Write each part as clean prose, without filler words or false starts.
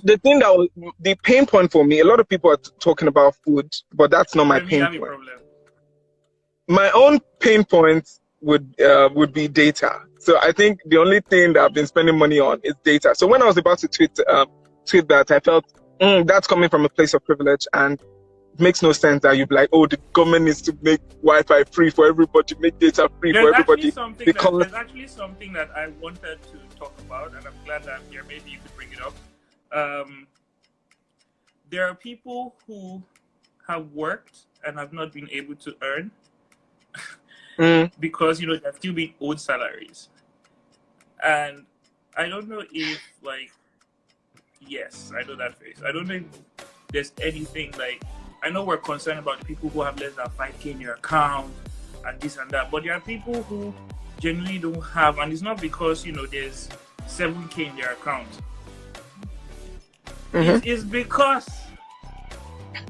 the thing that was the pain point for me, a lot of people are talking about food, but that's not my Let me pain have a point. problem. My own pain point would be data. So I think the only thing that I've been spending money on is data. So when I was about to tweet that, I felt that's coming from a place of privilege, and it makes no sense that you'd be like, oh, the government needs to make Wi-Fi free for everybody, make data free for everybody. There's actually something that I wanted to talk about, and I'm glad that I'm here. Maybe you could bring it up. There are people who have worked and have not been able to earn because they're still being owed salaries. And I don't know if yes, I know that face. I don't know if there's anything I know we're concerned about the people who have less than 5K in their account and this and that, but there are people who generally don't have, and it's not because there's 7K in their account. It's because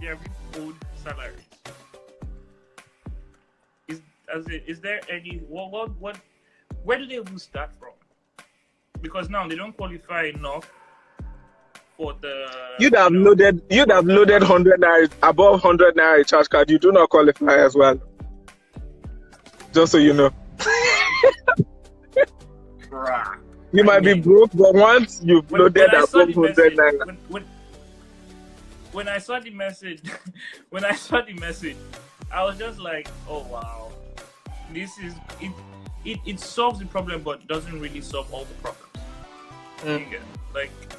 they're being owed salaries. Is there any what where do they even start from? Because now they don't qualify enough for the. You'd have loaded 100 naira above 100 naira charge card. You do not qualify as well. Just so you know. You might be broke, but once you've loaded above 100 naira. When I saw the message, I was just like, oh wow. This is it solves the problem but doesn't really solve all the problems.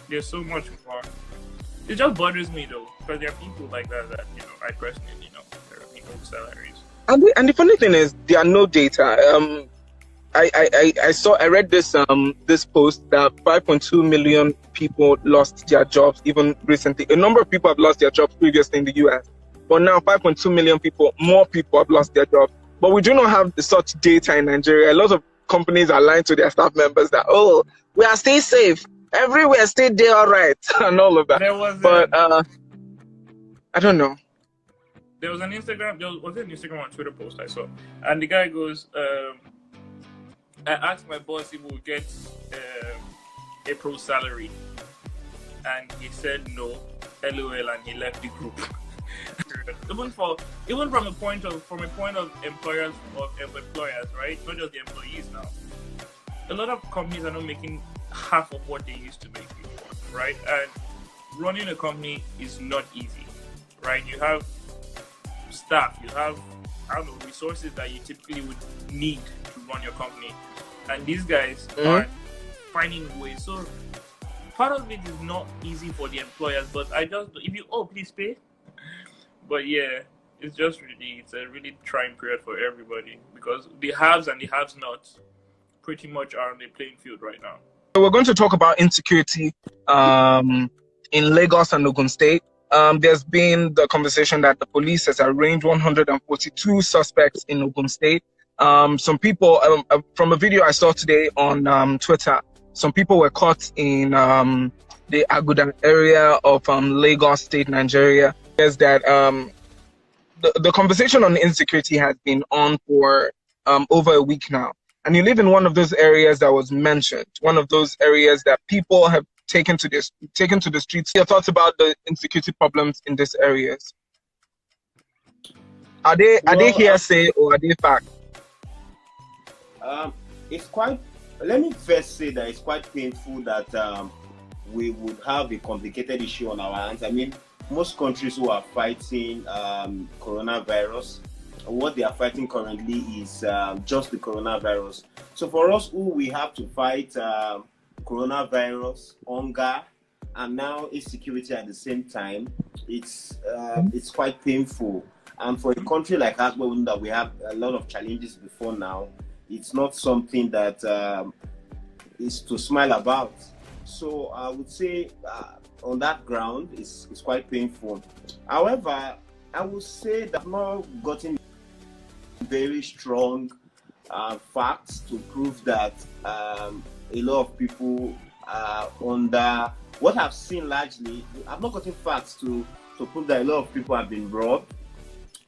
There's so much more. It just bothers me though, because there are people like that I personally there are people with salaries. And the funny thing is there are no data. I read this this post that 5.2 million people lost their jobs even recently. A number of people have lost their jobs previously in the US, but now 5.2 million more people have lost their jobs. But we do not have such data in Nigeria. A lot of companies are lying to their staff members that, oh, we are still safe. Everywhere stay there all right and all of that. I don't know. There was an Instagram or Twitter post I saw. And the guy goes, I asked my boss if we would get April's salary. And he said no, LOL, and he left the group. even from a point of employers, right? Not just the employees now. A lot of companies are not making half of what they used to make before, right? And running a company is not easy, right? You have staff, you have resources that you typically would need to run your company, and these guys are finding ways. So part of it is not easy for the employers, but please pay. But yeah, it's a really trying period for everybody because the haves and the have-nots pretty much are on the playing field right now. So we're going to talk about insecurity in Lagos and Ogun State. There's been the conversation that the police has arraigned 142 suspects in Ogun State. Some people, from a video I saw today on Twitter, some people were caught in the Aguda area of Lagos State, Nigeria. Is that the conversation on insecurity has been on for over a week now. And you live in one of those areas that was mentioned, one of those areas that people have taken to the streets. Your thoughts about the insecurity problems in these areas? Are they hearsay or are they fact? It's quite. Let me first say that it's quite painful that we would have a complicated issue on our hands. I mean, most countries who are fighting coronavirus, what they are fighting currently is just the coronavirus. So for us, we have to fight coronavirus, hunger, and now insecurity at the same time. It's quite painful. And for a country like us, where we have a lot of challenges before now, it's not something that is to smile about. So I would say on that ground, it's quite painful. However, I would say that I've not gotten very strong facts to prove that a lot of people are under what I've seen largely. I've not gotten facts to prove that a lot of people have been robbed.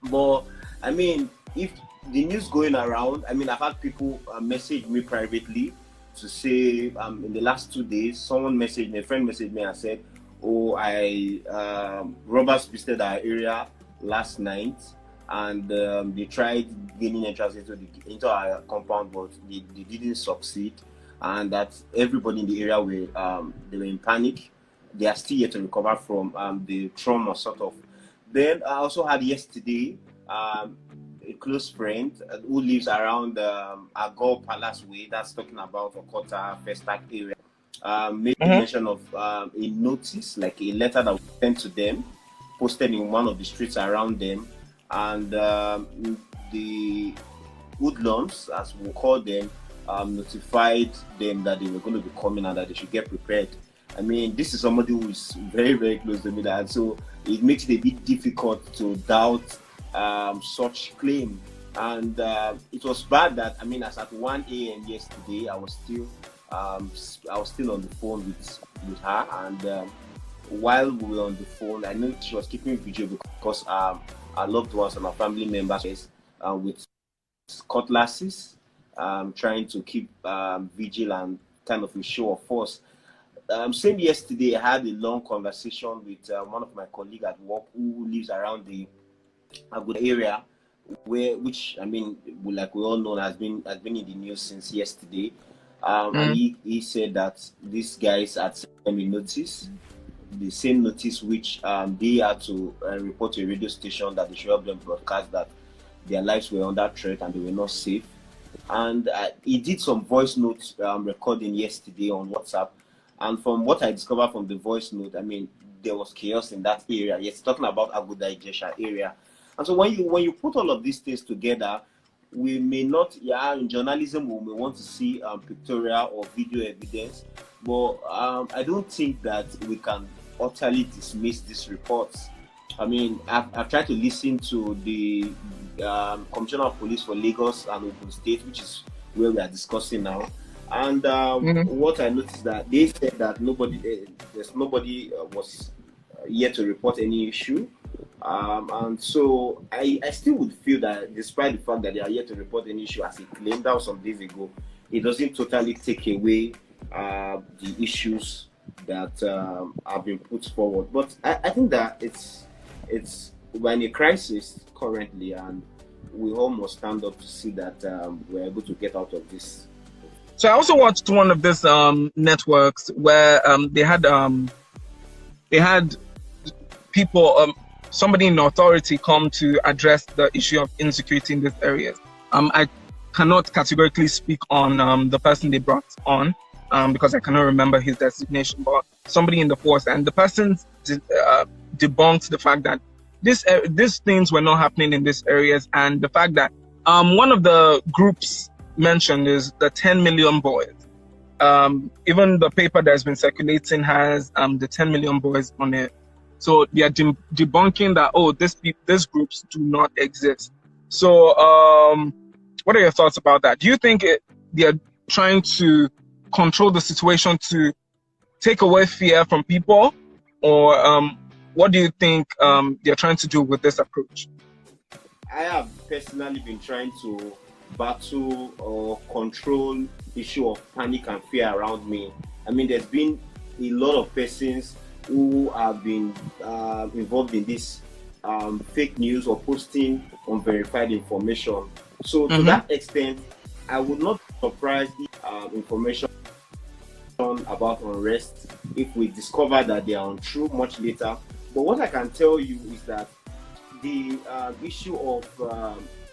But I mean, if the news going around, I mean, I've had people message me privately to say in the last 2 days, a friend messaged me and said, oh, robbers visited our area last night, and they tried gaining entrance into our compound, but they didn't succeed, and that everybody in the area they were in panic. They are still yet to recover from the trauma, sort of. Then I also had yesterday a close friend who lives around Agor Palace Way. That's talking about Okota, Festac area. Made mention of a notice, like a letter that was sent to them, posted in one of the streets around them, and the hoodlums, as we call them, notified them that they were going to be coming and that they should get prepared. I mean, this is somebody who is very, very close to me, and so it makes it a bit difficult to doubt such claim. And it was bad that, I mean, as at 1 a.m. yesterday, I was still on the phone with her, and while we were on the phone, I know she was keeping vigil because our loved ones and our family members with cutlasses, trying to keep vigil and kind of a show of force. Same yesterday, I had a long conversation with one of my colleagues at work who lives around the Agud area, which I mean, like we all know, has been in the news since yesterday. And he said that these guys had sent them a notice, the same notice which they had to report to a radio station that they should help them broadcast that their lives were under threat and they were not safe. And he did some voice note recording yesterday on WhatsApp. And from what I discovered from the voice note, I mean, there was chaos in that area. Yes, talking about Aguda Ijesha area. And so when you put all of these things together, we may not, in journalism, we may want to see pictorial or video evidence, but I don't think that we can utterly dismiss these reports. I mean, I've tried to listen to the Commissioner of Police for Lagos and Ogun States, which is where we are discussing now. And what I noticed that they said that nobody was yet to report any issue. And so I still would feel that despite the fact that they are yet to report any issue as he claimed out some days ago, it doesn't totally take away the issues that have been put forward. But I think that we're in a crisis currently, and we all must stand up to see that we're able to get out of this. So I also watched one of these networks where they had people, somebody in authority come to address the issue of insecurity in these areas. I cannot categorically speak on the person they brought on because I cannot remember his designation, but somebody in the force, and the person debunked the fact that these things were not happening in these areas, and the fact that one of the groups mentioned is the 10 million boys. Even the paper that's been circulating has the 10 million boys on it. So they are debunking that, these groups do not exist. So what are your thoughts about that? Do you think they are trying to control the situation to take away fear from people? Or what do you think they're trying to do with this approach? I have personally been trying to battle or control issue of panic and fear around me. I mean, there's been a lot of persons who have been involved in this fake news or posting unverified information. So to that extent, I would not be surprised if information about unrest, if we discover that they are untrue much later. But what I can tell you is that the issue of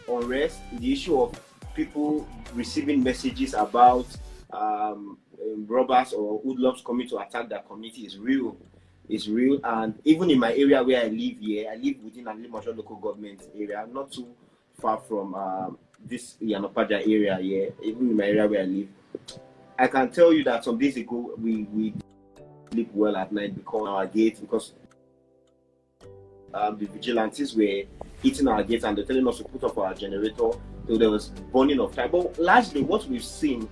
unrest, the issue of people receiving messages about robbers or hoodlums coming to attack their community is real. It's real, and even in my area where I live here, I live within a local government area, not too far from this Yanopaja area here. Even in my area where I live, I can tell you that some days ago we sleep well at night because our gates, because the vigilantes were hitting our gates and they're telling us to put up our generator. So there was burning of time. But largely what we've seen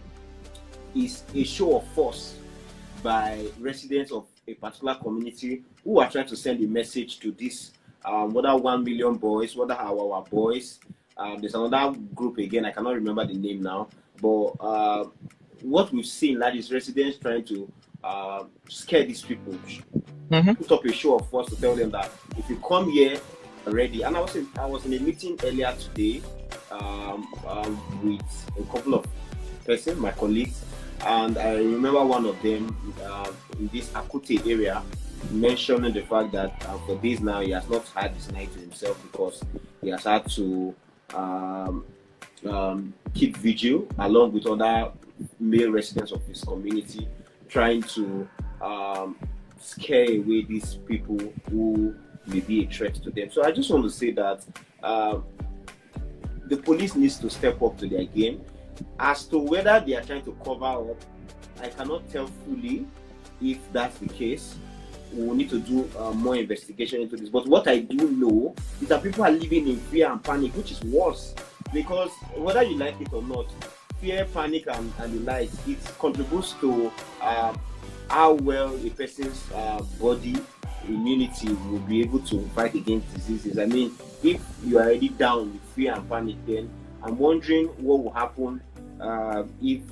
is a show of force by residents of a particular community who are trying to send a message to this, whether 1 million boys, whether our boys. There's another group again, I cannot remember the name now. But what we've seen, that is residents trying to scare these people, put up a show of force to tell them that if you come here already. And I was in a meeting earlier today with a couple of persons, my colleagues, and I remember one of them in this Akute area mentioning the fact that for days now he has not had his night to himself because he has had to keep vigil along with other male residents of his community, trying to scare away these people who may be a threat to them. So I just want to say that the police needs to step up to their game. As to whether they are trying to cover up, I cannot tell fully if that's the case. We will need to do more investigation into this. But what I do know is that people are living in fear and panic, which is worse. Because whether you like it or not, fear, panic, and the like, it contributes to how well a person's body immunity will be able to fight against diseases. I mean, if you are already down with fear and panic, then I'm wondering what will happen if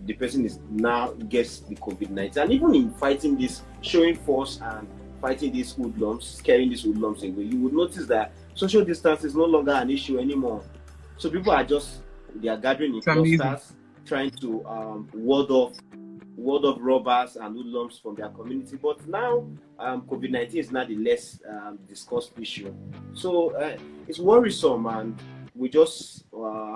the person is now gets the COVID-19. And even in fighting this, showing force and fighting these hoodlums, scaring these hoodlums away, you would notice that social distance is no longer an issue anymore. So people are gathering in clusters, trying to ward off robbers and hoodlums from their community. But now, COVID-19 is not the less discussed issue. So it's worrisome, and we just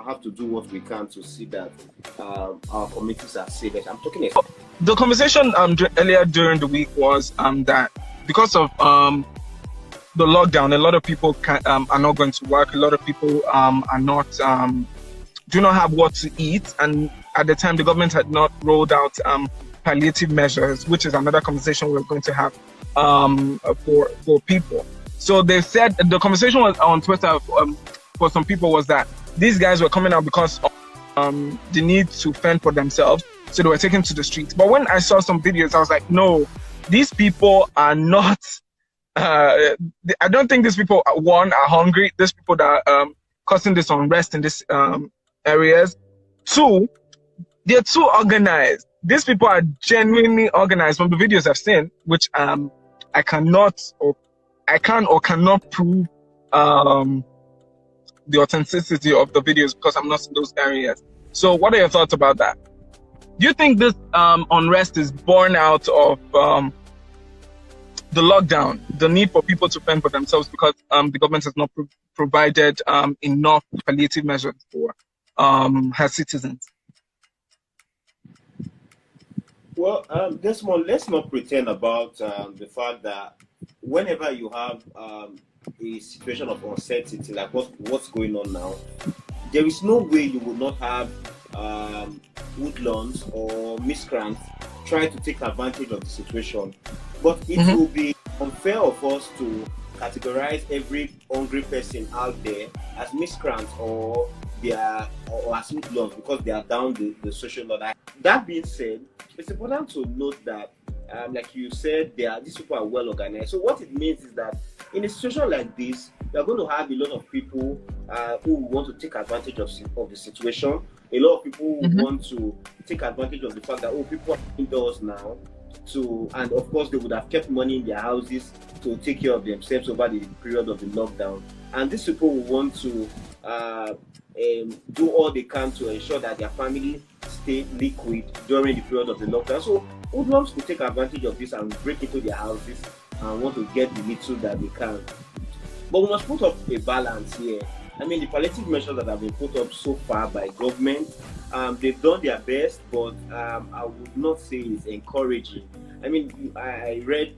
have to do what we can to see that our communities are safe. I'm talking about the conversation earlier during the week was that because of the lockdown, a lot of people are not going to work. A lot of people are not do not have what to eat, and at the time the government had not rolled out palliative measures, which is another conversation we're going to have for people. So they said the conversation was on Twitter for some people was that these guys were coming out because of the need to fend for themselves, so they were taken to the streets. But when I saw some videos, I was like, no, these people are not. I don't think these people, one, are hungry. These people that are causing this unrest in these areas. Two, they're too organized. These people are genuinely organized. From the videos I've seen, which I can or cannot prove the authenticity of the videos because I'm not in those areas. So what are your thoughts about that? Do you think this unrest is born out of the lockdown, the need for people to fend for themselves because the government has not provided enough palliative measures for her citizens? Well, Desmond, let's not pretend about the fact that whenever you have a situation of uncertainty, like what's going on now, there is no way you will not have hoodlums or miscreants trying to take advantage of the situation. But it will be unfair of us to categorize every hungry person out there as miscreants or as hoodlums because they are down the social order. That being said, it's important to note that, like you said, these people are well organized. So what it means is that in a situation like this, you are going to have a lot of people who want to take advantage of the situation. A lot of people who want to take advantage of the fact that people are indoors now, and of course they would have kept money in their houses to take care of themselves over the period of the lockdown. And these people will want to do all they can to ensure that their family stay liquid during the period of the lockdown. So hoodlums could take advantage of this and break into their houses and want to get the little that they can. But we must put up a balance here. I mean, the palliative measures that have been put up so far by government, they've done their best, but I would not say it's encouraging. I mean, I read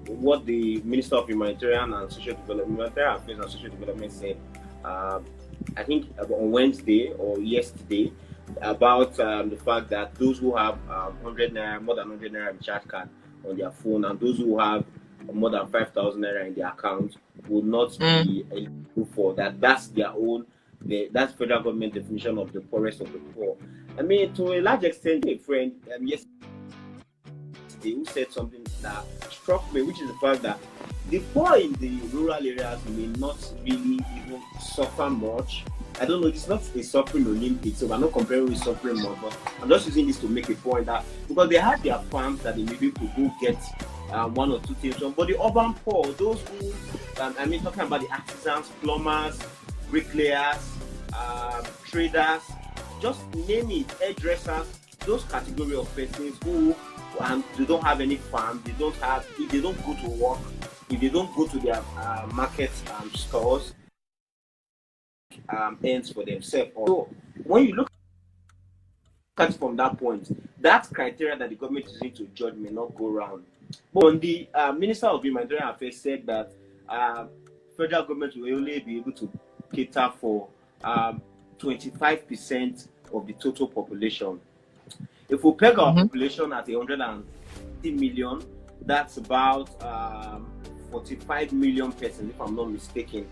what the Minister of Humanitarian and Social Development, Humanitarian Affairs and Social Development said, I think on Wednesday or yesterday, about the fact that those who have 100 naira, more than 100 naira recharge card on their phone, and those who have more than 5,000 naira in their account will not be eligible for that. That's their own. That's federal government definition of the poorest of the poor. I mean, to a large extent, a friend yesterday who said something that struck me, which is the fact that the poor in the rural areas may not really even suffer much. I don't know, it's not a suffering Olympics, so I'm not comparing with suffering more, but I'm just using this to make a point that because they have their farms that they may be able to go get one or two things wrong. But the urban poor, those who, talking about the artisans, plumbers, bricklayers, traders, just name it, hairdressers, those category of persons who they don't have any farm, if they don't go to work, if they don't go to their markets and stores, ends for themselves. So when you look at it from that point, that criteria that the government is using to judge may not go round. But on the Minister of Humanitarian Affairs said that federal government will only be able to cater for 25% of the total population. If we peg our population at 150 million, that's about 45 million persons, if I'm not mistaken.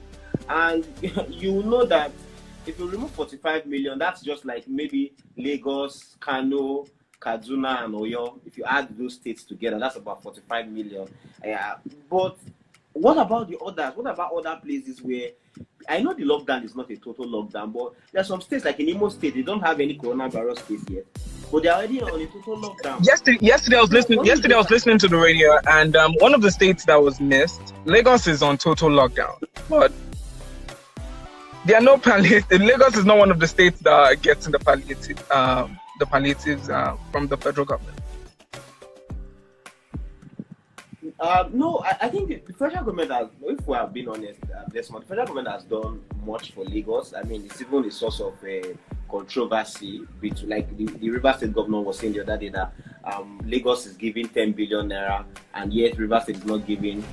And you know that if you remove 45 million, that's just like maybe Lagos, Kano, Kaduna, and Oyo. If you add those states together, that's about 45 million. But what about the others? What about other places where I know the lockdown is not a total lockdown, but there are some states like in Imo State, they don't have any coronavirus case yet, but they're already on a total lockdown. Yesterday I was listening to the radio, and one of the states that was missed, Lagos, is on total lockdown, but there are no palliative. Lagos is not one of the states that gets in the palliatives from the federal government. No, I think the federal government has, if we have been honest, Desmond, the federal government has done much for Lagos. I mean, it's even a source of controversy. Like the Rivers State governor was saying the other day that Lagos is giving 10 billion naira, and yet Rivers State is not giving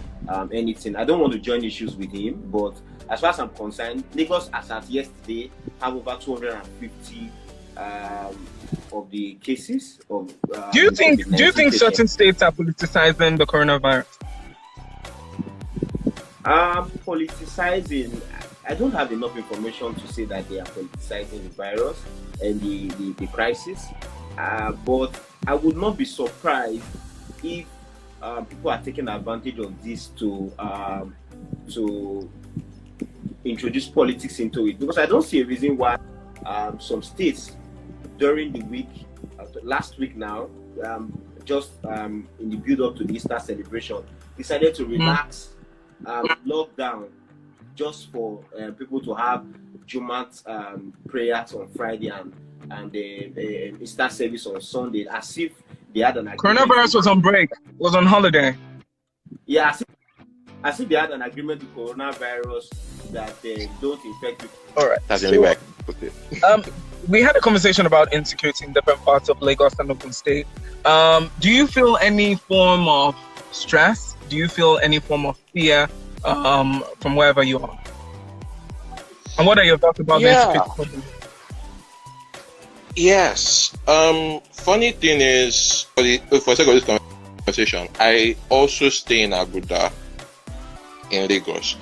anything. I don't want to join issues with him, but as far as I'm concerned, Lagos, as at yesterday, have over 250 of the cases of. Do you think certain states are politicizing the coronavirus? Politicizing, I don't have enough information to say that they are politicizing the virus and the crisis. But I would not be surprised if people are taking advantage of this to introduce politics into it, because I don't see a reason why some states during the week, last week now, just in the build-up to the Easter celebration, decided to relax lockdown just for people to have Jumat prayers on Friday and the Easter service on Sunday, as if they had an agreement. Coronavirus was on break, was on holiday. Yeah, as if they had an agreement with coronavirus that they don't infect people. All right. That's the only way I can put it. We had a conversation about insecurity in different parts of Lagos and Ogun State. Do you feel any form of stress? Do you feel any form of fear from wherever you are? And what are your thoughts about the insecurity problem? Yes. Funny thing is, for the sake of this conversation, I also stay in Abuja, in Lagos.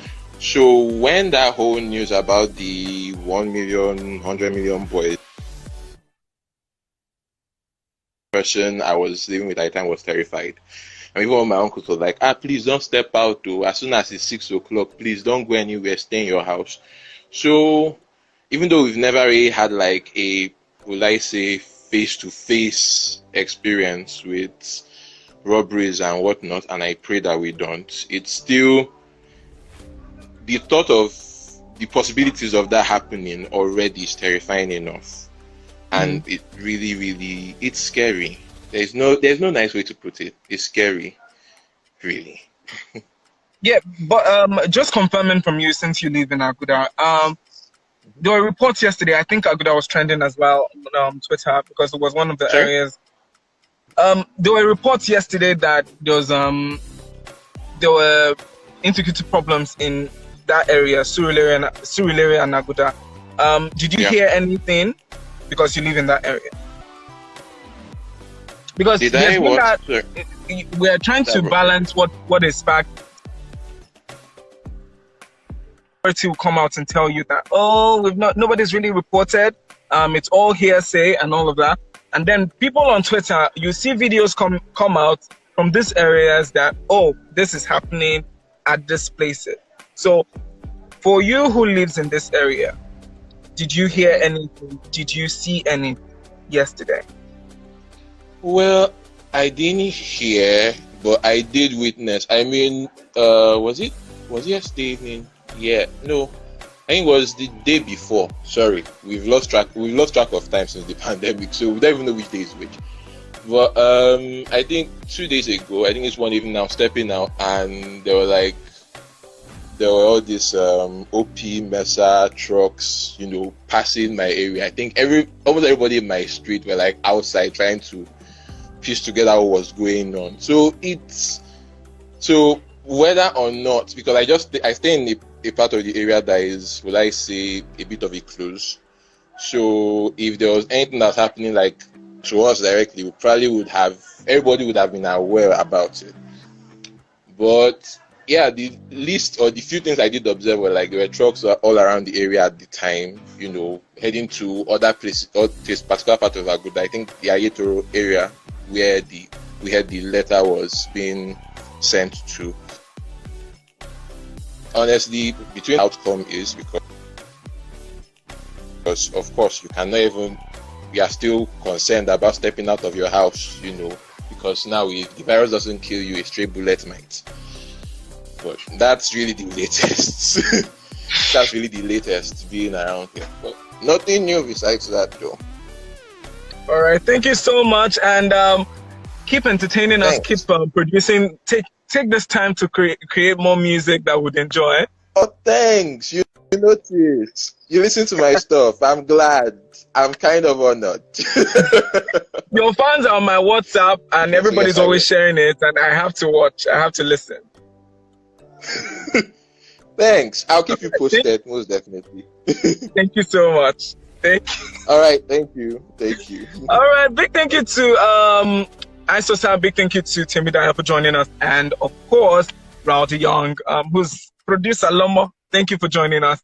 So when that whole news about the 1 million, 100 million boys person I was living with at the time was terrified. And even my uncles were like, please don't step out. As soon as it's 6 o'clock, please don't go anywhere, stay in your house. So even though we've never really had like a, will I say, face-to-face experience with robberies and whatnot, and I pray that we don't, it's still, the thought of the possibilities of that happening already is terrifying enough. And it really, really, it's scary. There's no nice way to put it. It's scary, really. Yeah, but just confirming from you, since you live in Aguda, there were reports yesterday. I think Aguda was trending as well on Twitter because it was one of the areas. There were reports yesterday that there were insecurity problems in that area, Surulere and Aguda. Did you hear anything? Because you live in that area. Because we are trying to balance what is fact. Authority will come out and tell you that nobody's really reported. It's all hearsay and all of that. And then people on Twitter, you see videos come out from these areas that this is happening at this place. So, for you who lives in this area, did you hear anything? Did you see anything yesterday? Well, I didn't hear, but I did witness. I mean, was it yesterday evening? Yeah, no, I think it was the day before. Sorry, we've lost track of time since the pandemic, so we don't even know which day is which. But I think 2 days ago, I think it's one evening, I'm stepping out, and there were all these OP Mesa trucks, passing my area. I think almost everybody in my street were like outside trying to piece together what was going on. So whether or not, because I stay in a part of the area that is, will I say, a bit of a close. So if there was anything that's happening like to us directly, everybody would have been aware about it. But yeah, the least or the few things I did observe were like there were trucks all around the area at the time, heading to other places, or this particular part of Aguda, I think the Ayetoro area where we had the letter was being sent to. Honestly, between outcome is because of course we are still concerned about stepping out of your house, because now if the virus doesn't kill you, a stray bullet might. But that's really the latest. That's really the latest being around here. But nothing new besides that, though. All right, thank you so much, and keep entertaining us. Keep producing. Take this time to create more music that would enjoy. Oh, thanks. You notice. You listen to my stuff. I'm glad. I'm kind of honored. Your fans are on my WhatsApp, and everybody's always sharing it, and I have to watch. I have to listen. Thanks. I'll keep you posted, most definitely. Thank you so much. Thank you. All right. Thank you. All right. Big thank you to ISOSA. Big thank you to Temidayo for joining us, and of course, Rowdy Young, who's producer Lomo. Thank you for joining us.